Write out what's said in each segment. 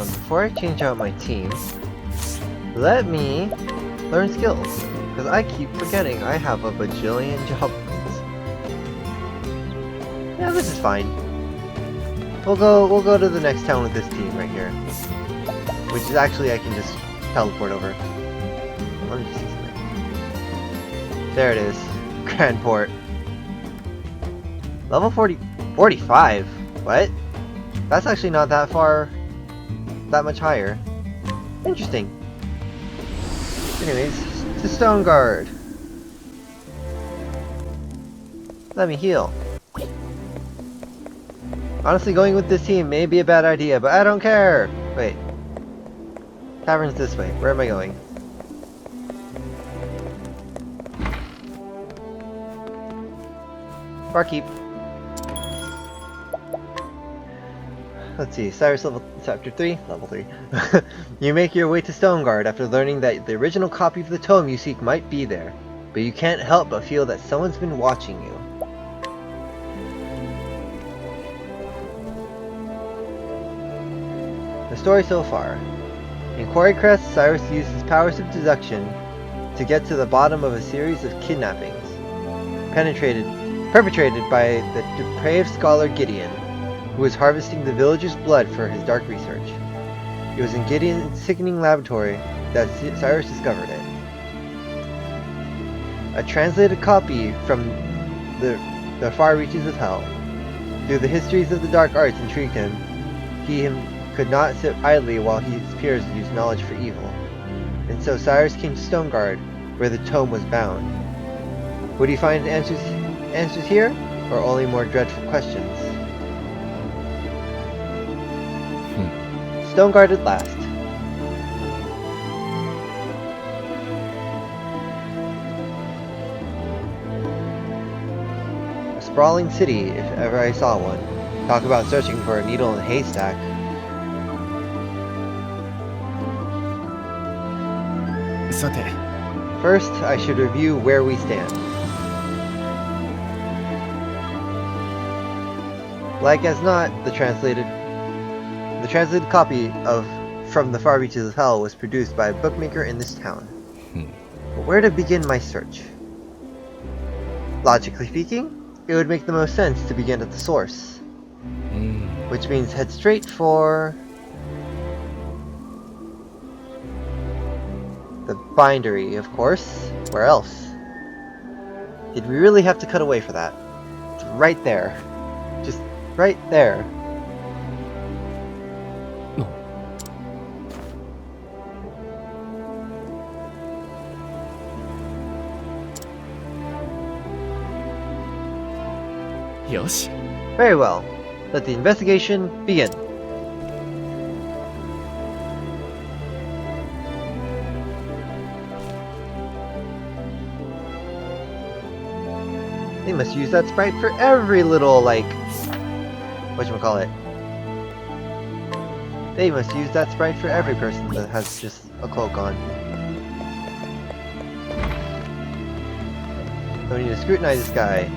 before I change out my team, let me learn skills, because I keep forgetting I have a bajillion job points. Yeah, this is fine. We'll go to the next town with this team right here, which is actually I can just teleport over. Let me just see something. There it is, Grand Port. Level 45. What? That's actually not that far. That much higher. Interesting. Anyways, to Stonegard. Let me heal. Honestly, going with this team may be a bad idea, but I don't care! Wait. Tavern's this way. Where am I going? Barkeep. Let's see, Cyrus level chapter 3, level 3. You make your way to Stonegard after learning that the original copy of the tome you seek might be there, but you can't help but feel that someone's been watching you. The story so far. In Quarry Crest, Cyrus used his powers of deduction to get to the bottom of a series of kidnappings, perpetrated by the depraved scholar Gideon, who was harvesting the villagers' blood for his dark research. It was in Gideon's sickening laboratory that Cyrus discovered it. A translated copy from the far reaches of hell. Through the histories of the dark arts intrigued him, he could not sit idly while his peers used knowledge for evil. And so Cyrus came to Stonegard, where the tome was bound. Would he find answers here, or only more dreadful questions? Stonegard at last. A sprawling city, if ever I saw one. Talk about searching for a needle in a haystack. First, I should review where we stand. Like as not, the translated copy of From the Far Reaches of Hell was produced by a bookmaker in this town. But where to begin my search? Logically speaking, it would make the most sense to begin at the source. Which means head straight for the bindery, of course. Where else? Did we really have to cut away for that? It's right there. Just right there. Yosh. Very well. Let the investigation begin. They must use that sprite for every little, like, whatchamacallit. They must use that sprite for every person that has just a cloak on. Don't need to scrutinize this guy.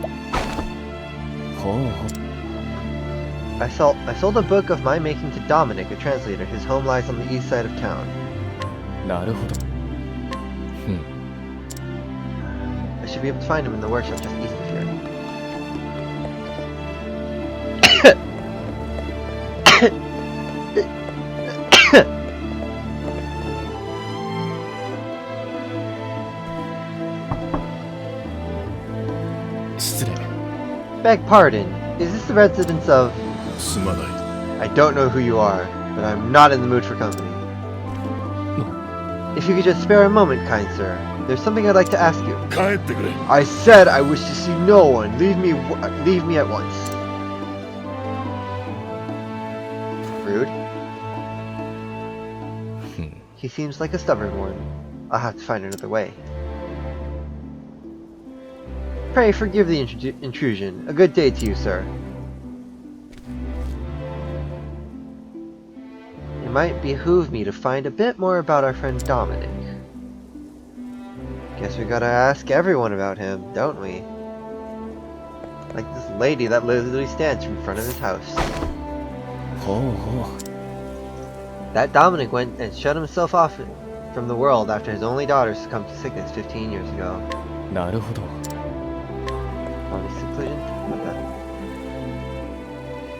I sold a book of my making to Dominic, a translator. His home lies on the east side of town. I should be able to find him in the workshop just east of here. Beg pardon, is this the residence of... I don't know who you are, but I'm not in the mood for company. If you could just spare a moment, kind sir, there's something I'd like to ask you. I said I wish to see no one. Leave me at once. Rude. He seems like a stubborn one. I'll have to find another way. Pray forgive the intrusion. A good day to you, sir. It might behoove me to find a bit more about our friend Dominic. Guess we gotta ask everyone about him, don't we? Like this lady that literally stands in front of his house. That Dominic went and shut himself off from the world after his only daughter succumbed to sickness 15 years ago. なるほど。 Obvious conclusion? What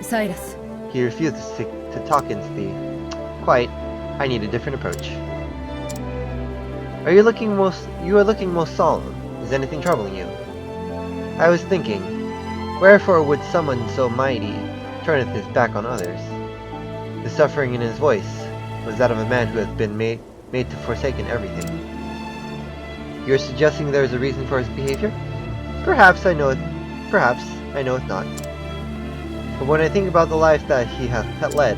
the? Cyrus. He refuses to talk into the... Quite. I need a different approach. You are looking most solemn. Is anything troubling you? I was thinking, wherefore would someone so mighty turneth his back on others? The suffering in his voice was that of a man who has been made to forsaken everything. You're suggesting there is a reason for his behavior? Perhaps I know it not. But when I think about the life that he hath led,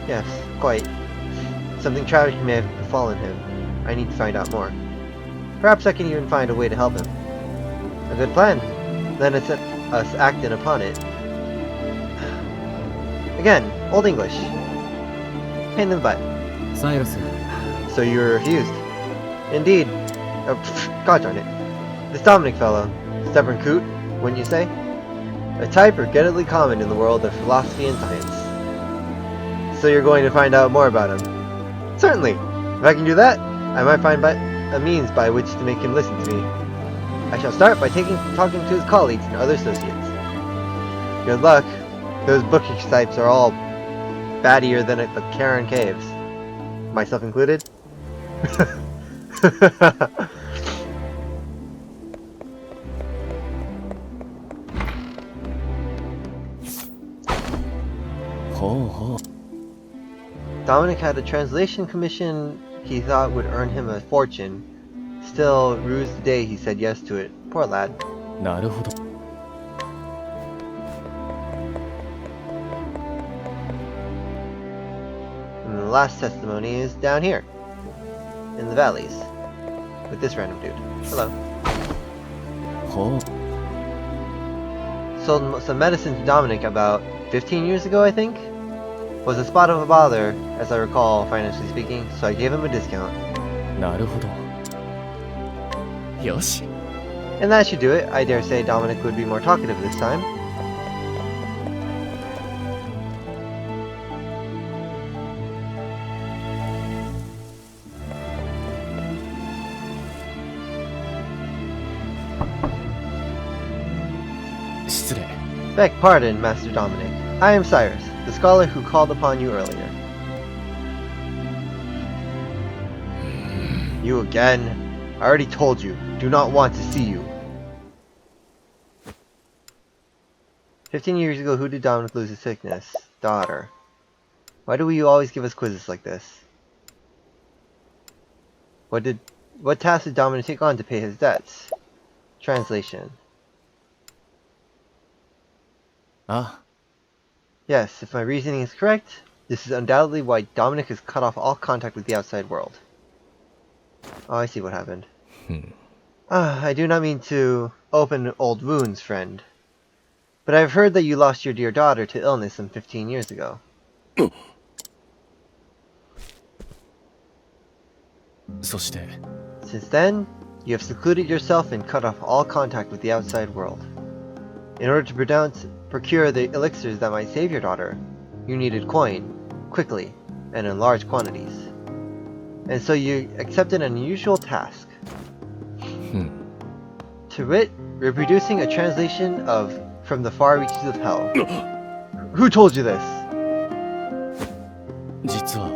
yes, quite, something tragic may have befallen him. I need to find out more. Perhaps I can even find a way to help him. A good plan. Then it's us acting upon it. Again, Old English. Pain in the butt. Cyrus. So you were refused. Indeed. God darn it. This Dominic fellow. Stubborn coot, wouldn't you say? A type regrettably common in the world of philosophy and science. So you're going to find out more about him? Certainly. If I can do that, I might find a means by which to make him listen to me. I shall start by talking to his colleagues and other associates. Good luck. Those bookish types are all battier than at the Karen Caves. Myself included. Dominic had a translation commission he thought would earn him a fortune. Still, rues the day he said yes to it. Poor lad. なるほど。 And the last testimony is down here. In the valleys. With this random dude. Hello. ほう。 Sold some medicine to Dominic about 15 years ago, I think? Was a spot of a bother, as I recall, financially speaking, so I gave him a discount. なるほど。よし。 And that should do it. I dare say Dominic would be more talkative this time. Beg pardon, Master Dominic. I am Cyrus, the scholar who called upon you earlier. You again? I already told you, do not want to see you. 15 years ago, who did Dominic lose his sickness? Daughter. Why do you always give us quizzes like this? What task did Dominic take on to pay his debts? Translation. Ah. Yes, if my reasoning is correct, this is undoubtedly why Dominic has cut off all contact with the outside world. Oh, I see what happened. I do not mean to open old wounds, friend. But I've heard that you lost your dear daughter to illness some 15 years ago. Since then, you have secluded yourself and cut off all contact with the outside world. In order to procure the elixirs that might save your daughter, you needed coin, quickly, and in large quantities. And so you accepted an unusual task. To wit, reproducing a translation of From the Far Reaches of Hell. Who told you this? 実は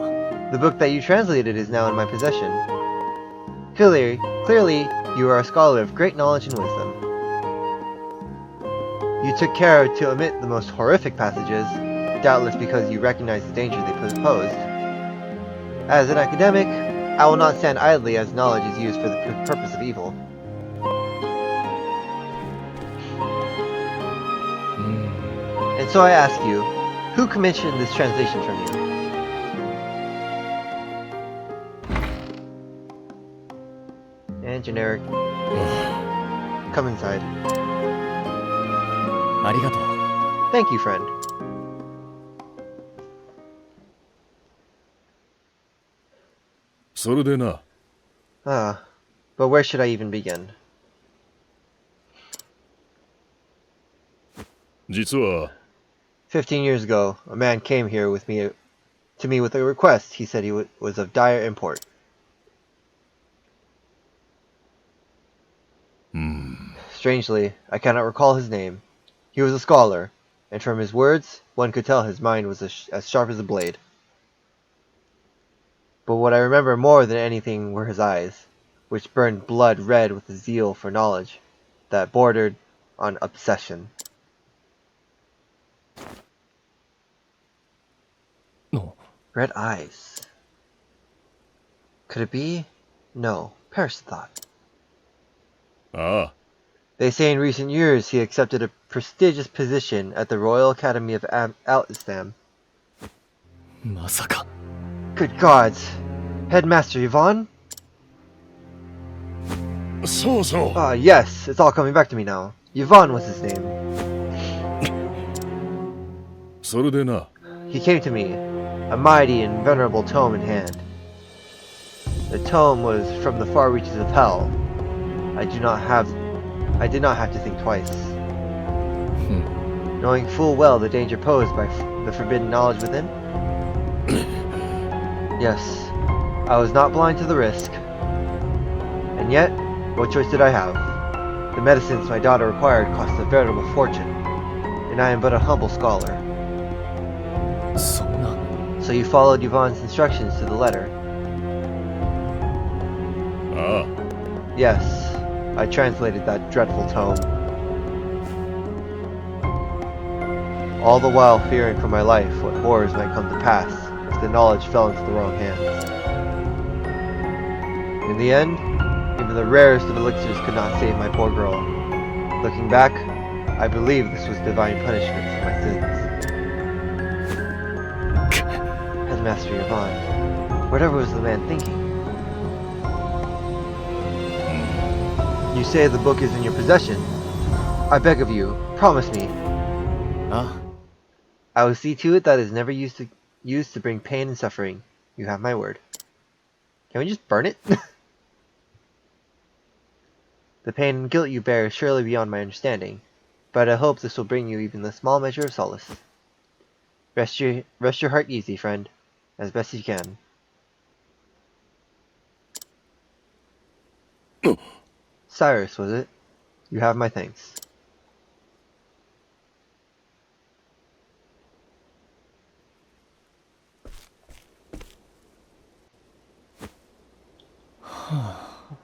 The book that you translated is now in my possession. Clearly, you are a scholar of great knowledge and wisdom. You took care to omit the most horrific passages, doubtless because you recognize the danger they posed. As an academic, I will not stand idly as knowledge is used for the purpose of evil. And so I ask you, who commissioned this translation from you? And generic. Come inside. ありがとう。 Thank you, friend. But where should I even begin? 実は 15 years ago, a man came here with me to me with a request he said was of dire import. Strangely, I cannot recall his name. He was a scholar, and from his words, one could tell his mind was as sharp as a blade. But what I remember more than anything were his eyes, which burned blood red with a zeal for knowledge that bordered on obsession. No. Red eyes. Could it be? No, Paris thought. Ah, They say in recent years he accepted a prestigious position at the Royal Academy of Alistam. まさか。 Good gods! Headmaster Yvonne? そうそう。 Ah, yes, it's all coming back to me now. Yvonne was his name. それでな、 He came to me, a mighty and venerable tome in hand. The tome was from the far reaches of hell. I did not have to think twice. Knowing full well the danger posed by the forbidden knowledge within? Yes, I was not blind to the risk. And yet, what choice did I have? The medicines my daughter required cost a veritable fortune, and I am but a humble scholar. そんな。 So you followed Yvonne's instructions to the letter? ああ、 Yes, I translated that dreadful tome. All the while fearing for my life what horrors might come to pass if the knowledge fell into the wrong hands. In the end, even the rarest of elixirs could not save my poor girl. Looking back, I believe this was divine punishment for my sins. Headmaster Yvonne, whatever was the man thinking? You say the book is in your possession. I beg of you, promise me. あ、 I will see to it that it is never used to bring pain and suffering. You have my word. Can we just burn it? The pain and guilt you bear is surely beyond my understanding, but I hope this will bring you even a small measure of solace. Rest your heart easy, friend, as best you can. Cyrus, was it? You have my thanks.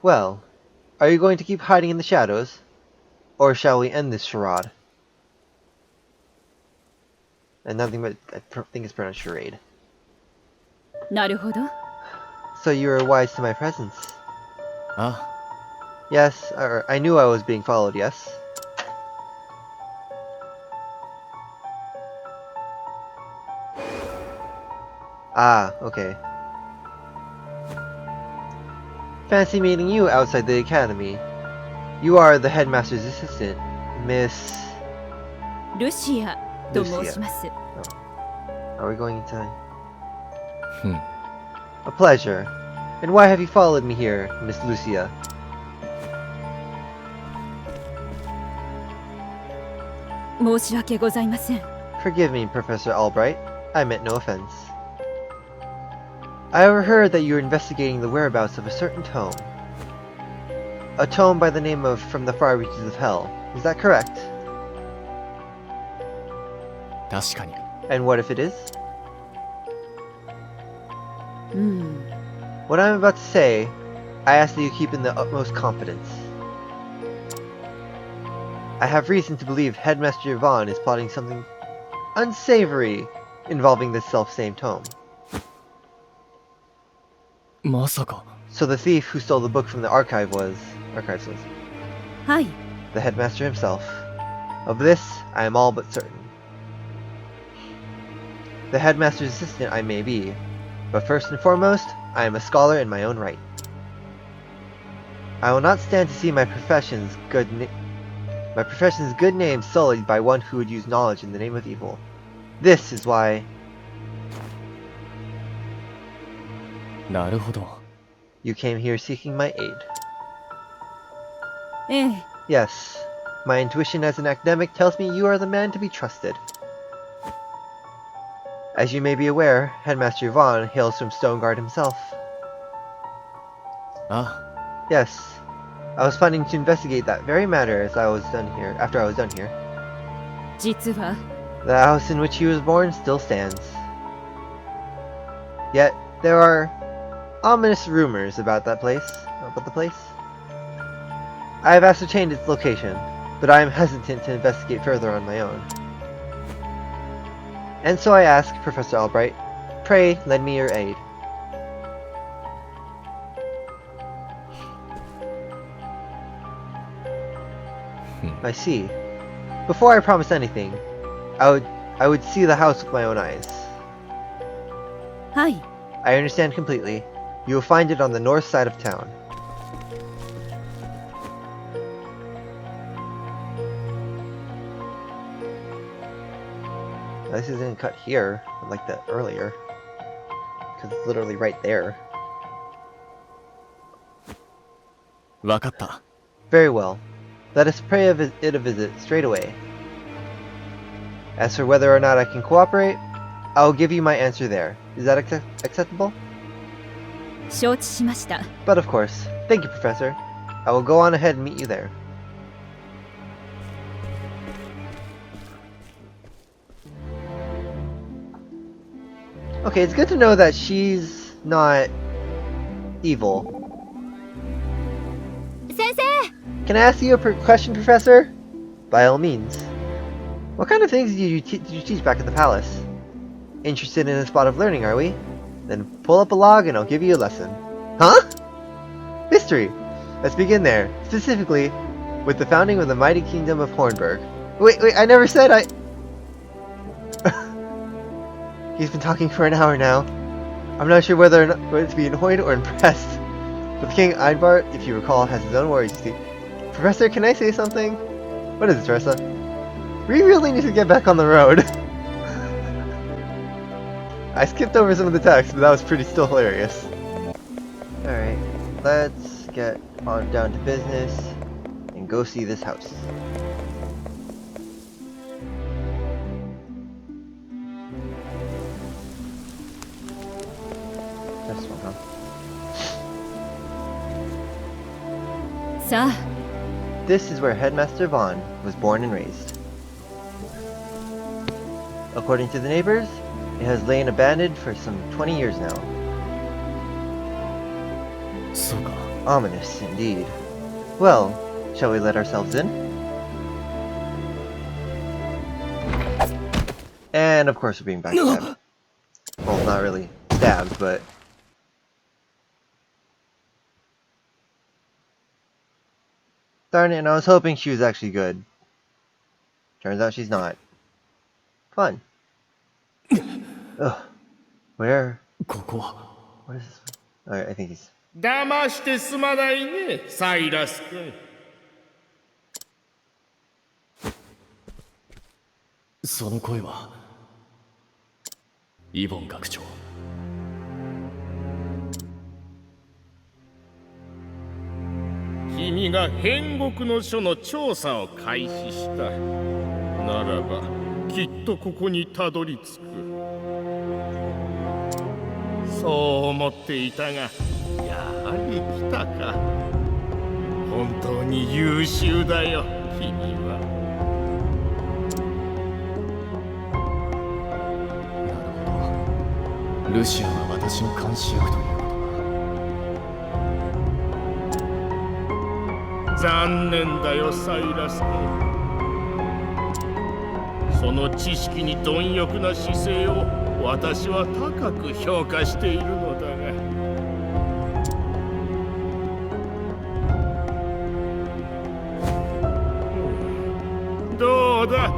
Well, are you going to keep hiding in the shadows? Or shall we end this charade? And nothing but, I think it's pronounced charade. なるほど。 So you are wise to my presence. あ、 Yes, I knew I was being followed, yes? Ah, okay. Fancy meeting you outside the academy. You are the headmaster's assistant, Miss... ルシアと申します。 Are we going inside? うん。 A pleasure. And why have you followed me here, Miss Lucia? 申し訳ございません。 Forgive me, Professor Albright. I meant no offense. I overheard that you were investigating the whereabouts of a certain tome. A tome by the name of From the Far Reaches of Hell. Is that correct? 確かに。 And what if it is? うん。 What I'm about to say, I ask that you keep in the utmost confidence. I have reason to believe Headmaster Yvonne is plotting something unsavory involving this self-same tome. まさか。 So the thief who stole the book from the archives was はい。 the headmaster himself. Of this, I am all but certain. The headmaster's assistant I may be, but first and foremost, I am a scholar in my own right. I will not stand to see my profession's good name sullied by one who would use knowledge in the name of evil. This is why... なるほど。 You came here seeking my aid. ええ。 Yes, my intuition as an academic tells me you are the man to be trusted. As you may be aware, Headmaster Vaughn hails from Stonegard himself. あ Yes, I was planning to investigate that very matter after I was done here. 実は The house in which he was born still stands. Yet, there are ominous rumors about the place. I have ascertained its location, but I am hesitant to investigate further on my own. And so I ask, Professor Albright, pray lend me your aid. I see. Before I promise anything, I would see the house with my own eyes. はい I understand completely. You will find it on the north side of town. This isn't cut here, like that earlier. Because it's literally right there. わかった Very well. Let us pay it a visit straight away. As for whether or not I can cooperate, I will give you my answer there. Is that acceptable? 承知しました But of course. Thank you, Professor. I will go on ahead and meet you there. Okay, it's good to know that she's not evil. 先生 Can I ask you a question, Professor? By all means. What kind of things did you teach back at the palace? Interested in a spot of learning, are we? Then pull up a log and I'll give you a lesson. Huh? History! Let's begin there, specifically with the founding of the mighty kingdom of Hornburg. Wait, I never said I... He's been talking for an hour now. I'm not sure whether to be annoyed or impressed. But King Eidbart, if you recall, has his own worries, you see. Professor, can I say something? What is it, Teresa? We really need to get back on the road. I skipped over some of the text, but that was still hilarious. Alright, let's get on down to business and go see this house. This one, huh? さあ This is where Headmaster Vaughn was born and raised. According to the neighbors, it has lain abandoned for some 20 years now. そうか Ominous, indeed. Well, shall we let ourselves in? And of course we're being backstabbed. Well, not really stabbed, but... Darn it, and I was hoping she was actually good. Turns out she's not. Fun. Ugh. Where? ここは What is this? Alright, I think he's... 騙してすまないね、サイラス君。その声はイボン学長君が変国の書の調査を開始した。ならば、きっとここにたどり着く。そう思っていたが、やはり来たか。本当に優秀だよ、君は。なるほどルシアンは私の監視役ということだ残念だよ、サイラス君。その知識に貪欲な姿勢を私は高く評価しているのだが。どうだ、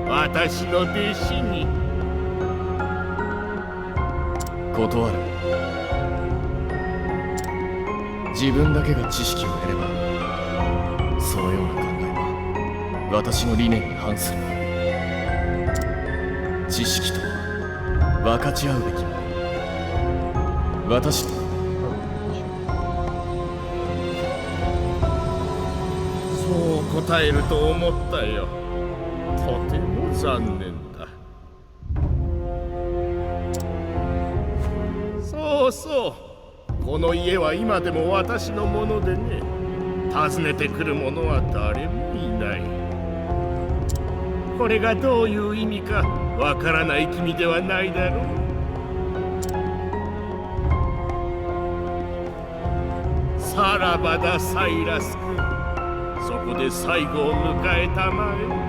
私の弟子に。断る自分だけが知識を得ればそのような考えは私の理念に反する知識とは分かち合うべきもの私のそう答えると思ったよ。とても残念だ。そう。この家は今でも私のものでね。訪ねてくる者は誰もいない。これがどういう意味かわからない君ではないだろう。さらばだ、サイラス君。そこで最後を迎えたまえ。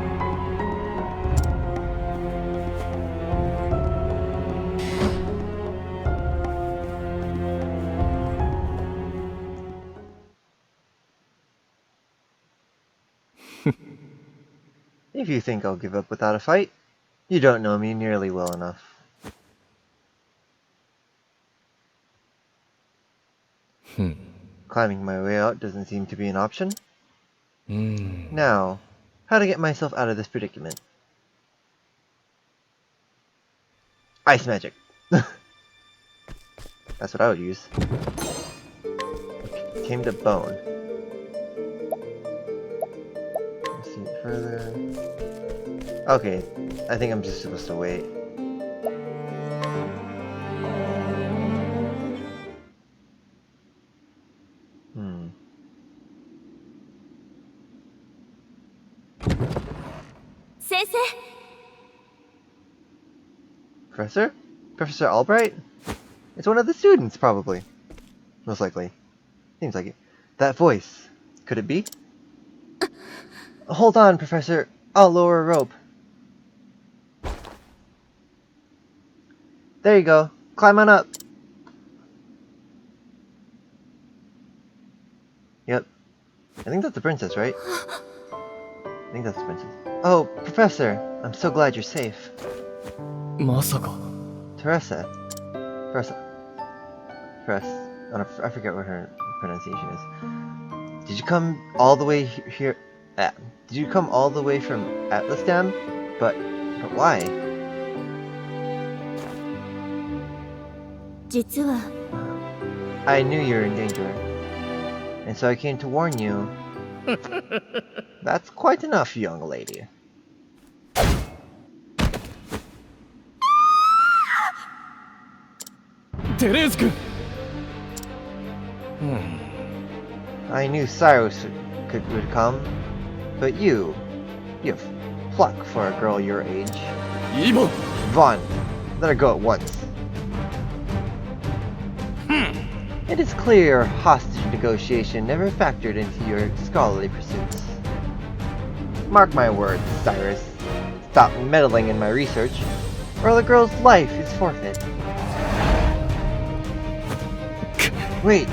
If you think I'll give up without a fight, you don't know me nearly well enough. Climbing my way out doesn't seem to be an option. Now, how to get myself out of this predicament? Ice magic. That's what I would use. Okay, tamed a bone. Let's see further. Okay, I think I'm just supposed to wait. Sensei! Professor? Professor Albright? It's one of the students, probably. Most likely. Seems like it. That voice. Could it be? Hold on, Professor. I'll lower a rope. There you go. Climb on up. Yep. I think that's the princess, right? I think that's the princess. Oh, Professor. I'm so glad you're safe. まさか Teresa. Teresa. I forget what her pronunciation is. Did you come all the way here? Did you come all the way from Atlasdam? But why? 実は I knew you were in danger, and so I came to warn you. That's quite enough, young lady. Teresu-kun! I knew Cyrus would come, but you have pluck for a girl your age. Evil! Vaughn, let her go at once. It is clear hostage negotiation never factored into your scholarly pursuits. Mark my words, Cyrus. Stop meddling in my research, or the girl's life is forfeit. Wait.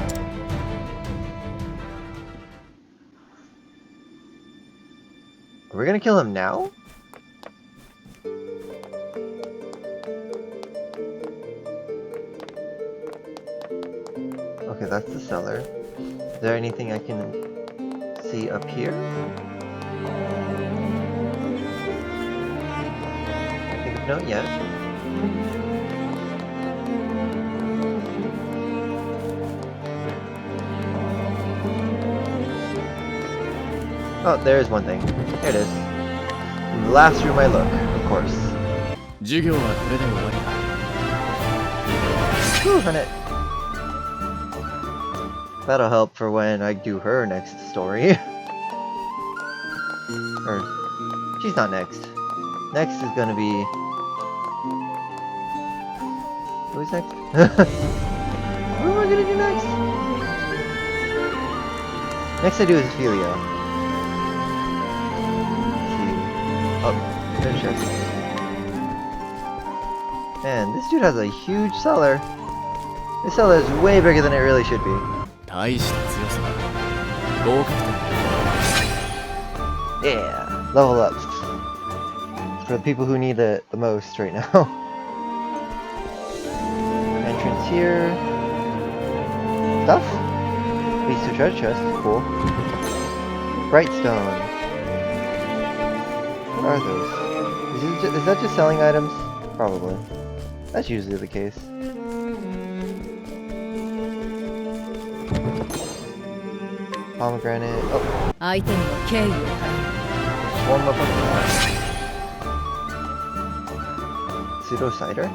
Are we gonna kill him now? Okay, that's the cellar. Is there anything I can see up here? I think of note yet. Oh, there's one thing. There it is. In the last room I look, of course. 授業はこれで終わりだ Whew, on it. That'll help for when I do her next story. Or, she's not next. Next is gonna be... Who's next? What am I gonna do next? Next I do is Ophelia. Let's see. Oh, there's Chef. Man, this dude has a huge cellar. This cellar is way bigger than it really should be. 大した強さだ合格点 Yeah, level up. For the people who need it the most right now. Entrance here. Stuff? Leads to a treasure chest. Cool. Brightstone. What are those? Is that just selling items? Probably. That's usually the case. Pomegranate. Oh, 相手には敬意を払 one more Pokemon. Pseudo cider?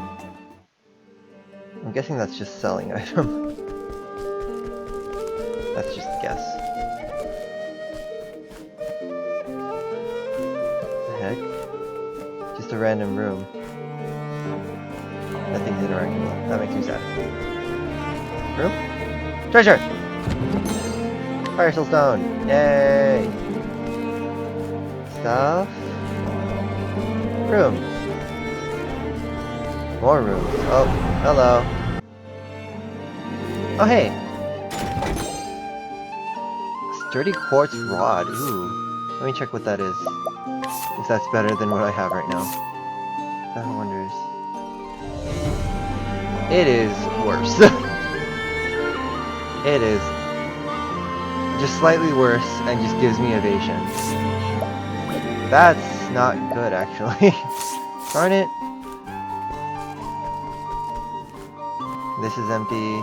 I'm guessing that's just selling item. That's just a guess. The heck? Just a random room. Nothing's interacting. That makes me sad. Room? Treasure! Fire Soul Stone! Yay! Stuff? Room. More rooms. Oh, hello. Oh, hey! Sturdy quartz rod. Ooh. Let me check what that is. If that's better than what I have right now. Seven Wonders. It is worse. It is just slightly worse and just gives me evasion. That's not good, actually. Darn it. This is empty.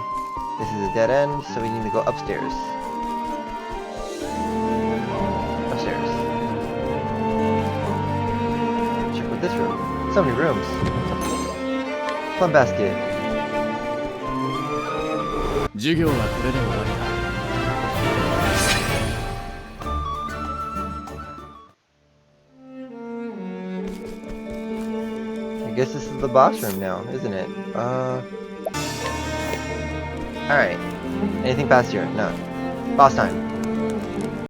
This is a dead end, so we need to go upstairs. Upstairs. Check with this room. So many rooms. Plum basket. 授業はこれで終わりだ。 I guess this is the boss room now, isn't it? Alright. Anything past here? No. Boss time.